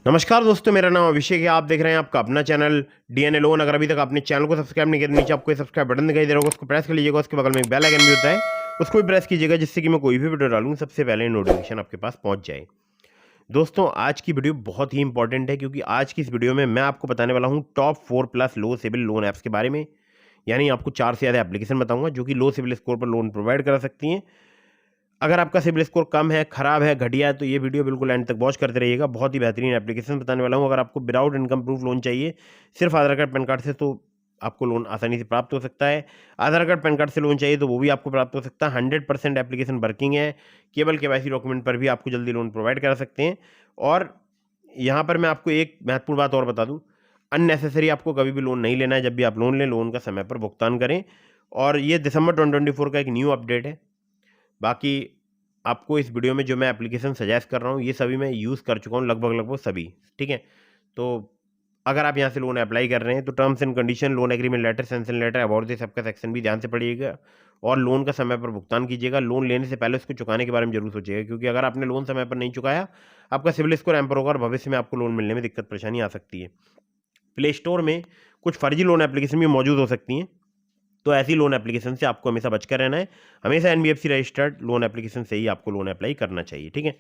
नमस्कार दोस्तों, मेरा नाम अभिषेक है। आप देख रहे हैं आपका अपना चैनल डीएनए लोन। अगर अभी तक आपने चैनल को सब्सक्राइब नहीं किया तो नीचे आपको सब्सक्राइब बटन दिखाई दे रहा होगा, उसको प्रेस कर लीजिएगा। उसके बगल में एक बेल आइकन भी होता है, उसको भी प्रेस कीजिएगा, जिससे कि मैं कोई भी वीडियो डालूं सबसे पहले नोटिफिकेशन आपके पास पहुंच जाए। दोस्तों, आज की वीडियो बहुत ही इंपॉर्टेंट है, क्योंकि आज की इस वीडियो में मैं आपको बताने वाला हूं top 4+ low CIBIL loan apps के बारे में। यानी आपको 4 से ज़्यादा एप्लीकेशन बताऊंगा जो कि लो सिविल स्कोर पर लोन प्रोवाइड करा सकती हैं। अगर आपका सिबिल स्कोर कम है, खराब है, घटिया है, तो ये वीडियो बिल्कुल एंड तक वॉच करते रहिएगा। बहुत ही बेहतरीन एप्लीकेशन बताने वाला हूँ। अगर आपको विदाउट इनकम प्रूफ लोन चाहिए, सिर्फ आधार कार्ड पैन कार्ड से, तो आपको लोन आसानी से प्राप्त हो सकता है। आधार कार्ड पैन कार्ड से लोन चाहिए तो वो भी आपको प्राप्त हो सकता है। 100% एप्लीकेशन वर्किंग है। केवल केवाईसी डॉक्यूमेंट पर भी आपको जल्दी लोन प्रोवाइड करा सकते हैं। और यहाँ पर मैं आपको एक महत्वपूर्ण बात और बता दूँ, अननेसेसरी आपको कभी भी लोन नहीं लेना है। जब भी आप लोन लें, लोन का समय पर भुगतान करें। और ये दिसंबर 2024 का एक न्यू अपडेट है। बाकी आपको इस वीडियो में जो मैं एप्लीकेशन सजेस्ट कर रहा हूँ, ये सभी मैं यूज़ कर चुका हूँ, लगभग सभी। ठीक है, तो अगर आप यहाँ से लोन अप्लाई कर रहे हैं तो terms and condition, loan agreement letter, sanction letter, about this सबका सेक्शन भी ध्यान से पढ़िएगा। और लोन का समय पर भुगतान कीजिएगा। लोन लेने से पहले उसको चुकाने के बारे में जरूर सोचिएगा, क्योंकि अगर आपने लोन समय पर नहीं चुकाया, आपका सिविल स्कोर एम्पर होगा और भविष्य में आपको लोन मिलने में दिक्कत परेशानी आ सकती है। प्ले स्टोर में कुछ फर्जी लोन एप्लीकेशन भी मौजूद हो सकती हैं, तो ऐसी लोन एप्लीकेशन से आपको हमेशा बचकर रहना है। हमेशा एनबीएफसी रजिस्टर्ड लोन एप्लीकेशन से ही आपको लोन अप्लाई करना चाहिए। ठीक है,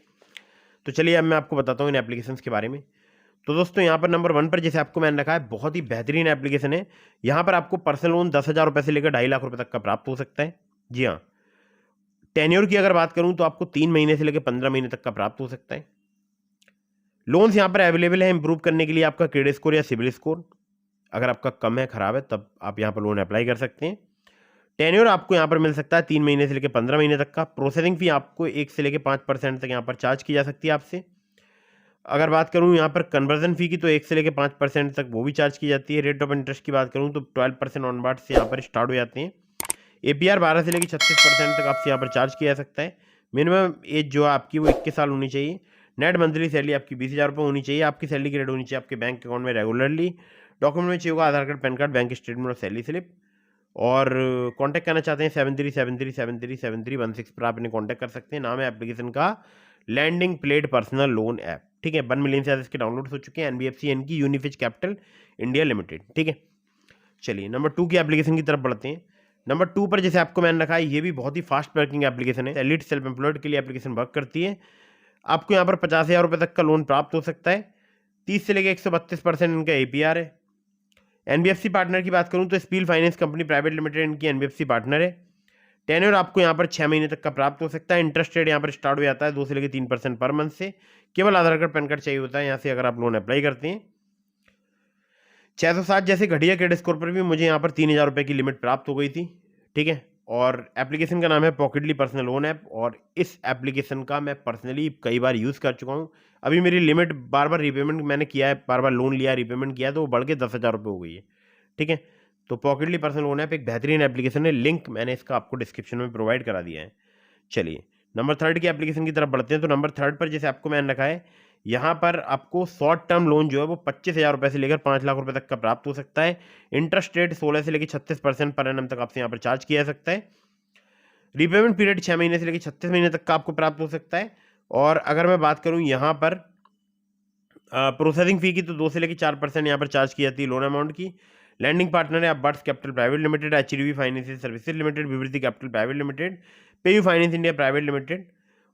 तो चलिए अब मैं आपको बताता हूँ इन एप्लीकेशंस के बारे में। तो दोस्तों, यहाँ पर नंबर 1 पर जैसे आपको मैंने रखा है, बहुत ही बेहतरीन एप्लीकेशन है। यहाँ पर आपको पर्सनल लोन 10,000 रुपये से लेकर 2.5 लाख रुपये तक का प्राप्त हो सकता है। जी हाँ, टेन्योर की अगर बात करूँ तो आपको 3 महीने से लेकर 15 महीने तक का प्राप्त हो सकता है। लोन्स यहाँ पर अवेलेबल है इंप्रूव करने के लिए आपका क्रेडिट स्कोर या सिबिल स्कोर। अगर आपका कम है, खराब है, तब आप यहाँ पर लोन अप्लाई कर सकते हैं। टेन्योर आपको यहाँ पर मिल सकता है 3 महीने से लेकर 15 महीने तक का। प्रोसेसिंग फी आपको 1 से लेकर 5% तक यहाँ पर चार्ज की जा सकती है आपसे। अगर बात करूँ यहाँ पर कन्वर्जन फी की, तो 1 से लेकर 5% तक वो भी चार्ज की जाती है। रेट ऑफ इंटरेस्ट की बात करूँ तो 12% ऑनवर्ड से यहाँ पर स्टार्ट हो जाते हैं। एपीआर 12 से लेकर 36% तक आपसे यहाँ पर चार्ज किया जा सकता है। मिनिमम एज जो है आपकी वो 21 साल होनी चाहिए। नेट मंथली सैलरी आपकी 20,000 रुपये होनी चाहिए। आपकी सैलरी क्रेडिट होनी चाहिए आपके बैंक अकाउंट में रेगुलरली। डॉक्यूमेंट में चाहिए होगा Aadhaar card, PAN card, bank statement और सैलरी स्लिप। और कांटेक्ट करना चाहते हैं 7373737316 पर आप इन्हें कांटेक्ट कर सकते हैं। नाम है एप्लीकेशन का lending plate personal loan app. ठीक है, 1 मिलियन से ज़्यादा इसके डाउनलोड हो चुके हैं। एनबीएफसी इनकी यूनिफिज कैपिटल इंडिया लिमिटेड। ठीक है, चलिए नंबर 2 की एप्लीकेशन की तरफ बढ़ते हैं। नंबर 2 पर जैसे आपको मैंने रखा है, ये भी बहुत ही फास्ट वर्किंग एप्लीकेशन है। एलिट सेल्फ एम्प्लॉयड के लिए एप्लीकेशन वर्क करती है। आपको यहाँ पर 50,000 रुपये तक का लोन प्राप्त हो सकता है। 30 से लेकर 132% इनका एपीआर है। एनबीएफसी पार्टनर की बात करूं तो spill finance company private limited इनकी एनबीएफसी पार्टनर है। टेन्योर आपको यहाँ पर 6 महीने तक का प्राप्त हो सकता है। इंटरेस्ट रेट यहाँ पर स्टार्ट हो जाता है 2 से लेकर 3% पर मंथ से। केवल आधार कार्ड, पैन कार्ड चाहिए होता है यहाँ से अगर आप लोन अप्लाई करते हैं। 607 जैसे घटिया क्रेडिट स्कोर पर भी मुझे यहाँ पर 3,000 रुपये की लिमिट प्राप्त हो गई थी। ठीक है, और एप्लीकेशन का नाम है पॉकेटली पर्सनल लोन ऐप। और इस एप्लीकेशन का मैं पर्सनली कई बार यूज़ कर चुका हूँ। अभी मेरी लिमिट बार बार रीपेमेंट मैंने किया है, बार बार लोन लिया, रीपेमेंट किया, तो वो बढ़ के 10,000 रुपये हो गई है। ठीक है, तो पॉकेटली पर्सनल लोन ऐप एक बेहतरीन एप्लीकेशन है। लिंक मैंने इसका आपको डिस्क्रिप्शन में प्रोवाइड करा दिया है। चलिए नंबर 3 की एप्लीकेशन की तरफ बढ़ते हैं। तो नंबर 3 पर जैसे आपको मैंने रखा है, यहाँ पर आपको शॉर्ट टर्म लोन जो है वो 25,000 रुपये से लेकर 5 लाख रुपये तक का प्राप्त हो सकता है। इंटरेस्ट रेट 16 से लेकर 36% पर एनम तक आपसे यहाँ पर चार्ज किया जा सकता है। रीपेमेंट पीरियड 6 महीने से लेकर 36 महीने तक का आपको प्राप्त हो सकता है। और अगर मैं बात करूँ यहाँ पर प्रोसेसिंग फी की, तो 2 से लेकर 4% यहाँ पर चार्ज की जाती है लोन अमाउंट की। लैंडिंग पार्टनर है Birds Capital Private Limited, HDB Financial Services Limited, Vivriti Capital Private Limited, PayU Finance India Private Limited.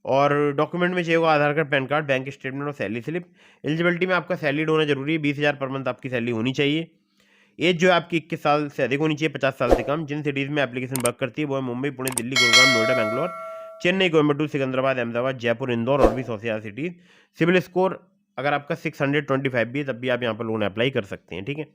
और डॉक्यूमेंट में चाहिए होगा Aadhaar card, PAN card, bank statement और सैलरी स्लिप। एलिजिबिलिटी में आपका सैलरीड होना जरूरी है। 20,000 पर मंथ आपकी सैलरी होनी चाहिए। एज जो है आपकी 21 साल से अधिक होनी चाहिए, 50 साल से कम। जिन सिटीज़ में एप्लीकेशन वर्क करती है वो है मुंबई, पुणे, दिल्ली, गुड़गांव, नोएडा, बेंगलोर, चेन्नई, कोयम्बटूर, सिकंदराबाद, अहमदाबाद, जयपुर, इंदौर और भी 100 से ज़्यादा सिटीज़। सिविल स्कोर अगर आपका 625 भी है तब भी आप यहाँ पर लोन अप्लाई कर सकते हैं। ठीक है,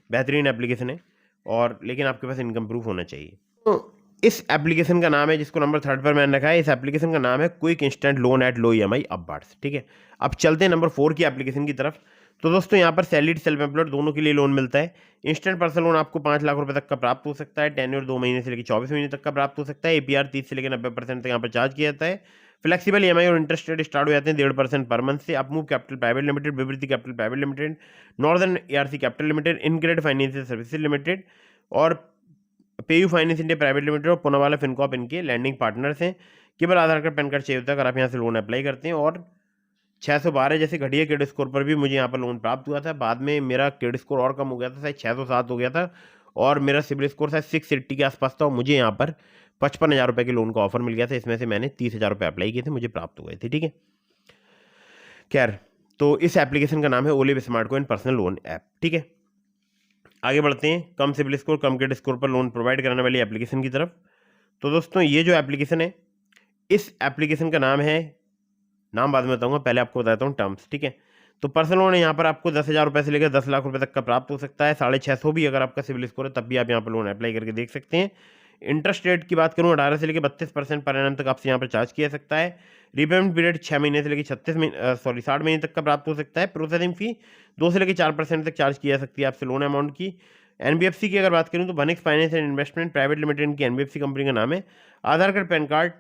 बेहतरीन एप्लीकेशन है। और लेकिन आपके पास इनकम प्रूफ होना चाहिए। तो इस एप्लीकेशन का नाम है, जिसको नंबर 3 पर मैंने रखा है, इस एप्लीकेशन का नाम है quick instant loan at low EMI upwards. ठीक है, अब चलते हैं नंबर 4 की एप्लीकेशन की तरफ। तो दोस्तों, यहाँ पर सैलरीड, सेल्फ एम्प्लॉयड दोनों के लिए लोन मिलता है। इंस्टेंट पर्सनल लोन आपको 5 लाख रुपए तक का प्राप्त हो सकता है। टेन्योर 2 महीने से लेकर 24 महीने तक का प्राप्त हो सकता है। एपीआर 30 से लेकर 90% तक यहाँ पर चार्ज किया जाता है। फ्लेक्सिबल ईएमआई और इंटरेस्ट रेट स्टार्ट हो जाते हैं 1.5% पर मंथ से। Upmove Capital Private Limited, Vivriti Capital Private Limited, Northern ARC Capital Limited, InCred Financial Services Limited और PayU Finance India Private Limited और पुनावाला फिनकॉर्प इनके लैंडिंग पार्टनर्स हैं। केवल आधार कार्ड, पैन कार्ड चाहिए होता है अगर आप यहाँ से लोन अप्लाई करते हैं। और 612 जैसे घटिया क्रेडिट स्कोर पर भी मुझे यहाँ पर लोन प्राप्त हुआ था। बाद में मेरा क्रेडिट स्कोर और कम हो गया था, शायद 607 हो गया था और मेरा सिबिल स्कोर शायद 680 के आसपास था और मुझे यहाँ पर 55,000 रुपये के लोन का ऑफर मिल गया था। इसमें से मैंने 30,000 रुपये अप्लाई किए थे, मुझे प्राप्त हो गए थे। ठीक है, खैर, तो इस एप्लीकेशन का नाम है olive smart coin personal loan app. ठीक है, आगे बढ़ते हैं कम सिबिल स्कोर कम क्रेडिट स्कोर पर लोन प्रोवाइड कराने वाली एप्लीकेशन की तरफ। तो दोस्तों ये जो एप्लीकेशन है, इस एप्लीकेशन का नाम है, नाम बाद में बताऊंगा, पहले आपको बताता हूँ टर्म्स। ठीक है, तो पर्सनल लोन यहाँ पर आपको 10,000 रुपये से लेकर 10 लाख रुपए तक का प्राप्त हो सकता है। 650 भी अगर आपका सिबिल स्कोर है तब भी आप यहाँ पर लोन अप्लाई करके देख सकते हैं। इंटरेस्ट रेट की बात करूँ 18 से लेकर 32% पर एनम तक आपसे यहाँ पर चार्ज किया सकता है। रीपेमेंट पीरियड 6 महीने से लेकर 60 महीने तक का प्राप्त हो सकता है। प्रोसेसिंग फी 2 से लेकर 4% तक चार्ज किया सकती है आपसे लोन अमाउंट की। एनबीएफसी की अगर बात करूँ तो वनिक्स finance and investment private limited की एनबीएफसी कंपनी का नाम है। आधार कार्ड पैन कार्ड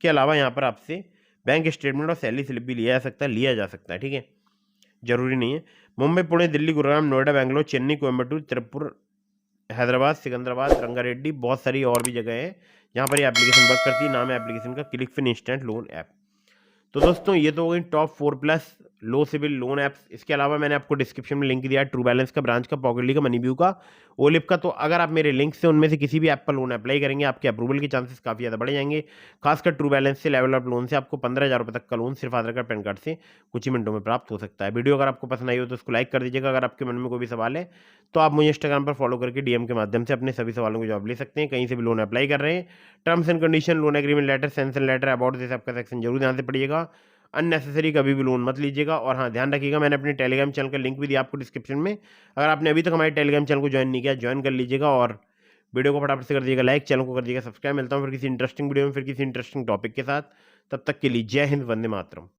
के अलावा यहाँ पर आपसे बैंक स्टेटमेंट और सैलरी स्लिप भी लिया जा सकता है। ठीक है, जरूरी नहीं है। मुंबई, पुणे, दिल्ली, गुरुग्राम, नोएडा, बेंगलोर, चेन्नई, कोयम्बटूर, तिरुपुर, हैदराबाद, सिकंदराबाद, रंगारेड्डी, बहुत सारी और भी जगह है जहाँ पर ये एप्लीकेशन वर्क करती है। नाम है एप्लीकेशन का click fin instant loan app. तो दोस्तों ये तो हो गई top 4+ low CIBIL loan apps. इसके अलावा मैंने आपको डिस्क्रिप्शन में लिंक दिया है ट्रू बैलेंस का, ब्रांच का, पॉकेटली का, मनीव्यू का, ओलिव का। तो अगर आप मेरे लिंक से उनमें से किसी भी ऐप पर लोन अप्लाई करेंगे आपके अप्रूवल के चांसेस काफ़ी ज़्यादा बढ़ जाएंगे। खासकर ट्रू बैलेंस से, लेवल अप लोन से आपको 15,000 रुपये तक का लोन सिर्फ आधार कार्ड पैन कार्ड से कुछ ही मिनटों में प्राप्त हो सकता है। वीडियो अगर आपको पसंद आई हो तो उसको लाइक कर दीजिएगा। अगर आपके मन में कोई भी सवाल है तो आप मुझे इंस्टाग्राम पर फॉलो करके डीएम के माध्यम से अपने सभी सवालों के जवाब ले सकते हैं। कहीं से भी लोन अप्लाई कर रहे हैं, terms and condition, loan agreement letter, sanction letter, about this आपका सेक्शन जरूर ध्यान से पढ़िएगा। अननेसेसरी कभी भी लोन मत लीजिएगा। और हाँ, ध्यान रखिएगा, मैंने अपने टेलीग्राम चैनल का लिंक भी दिया आपको डिस्क्रिप्शन में। अगर आपने अभी तक हमारे टेलीग्राम चैनल को ज्वाइन नहीं किया, ज्वाइन कर लीजिएगा और वीडियो को फटाफट से कर दीजिएगा लाइक, चैनल को कर दीजिएगा सब्सक्राइब। मिलता हूँ फिर किसी इंटरेस्टिंग वीडियो में, फिर किसी इंटरेस्टिंग टॉपिक के साथ। तब तक के लिए जय हिंद, वंदे मातरम।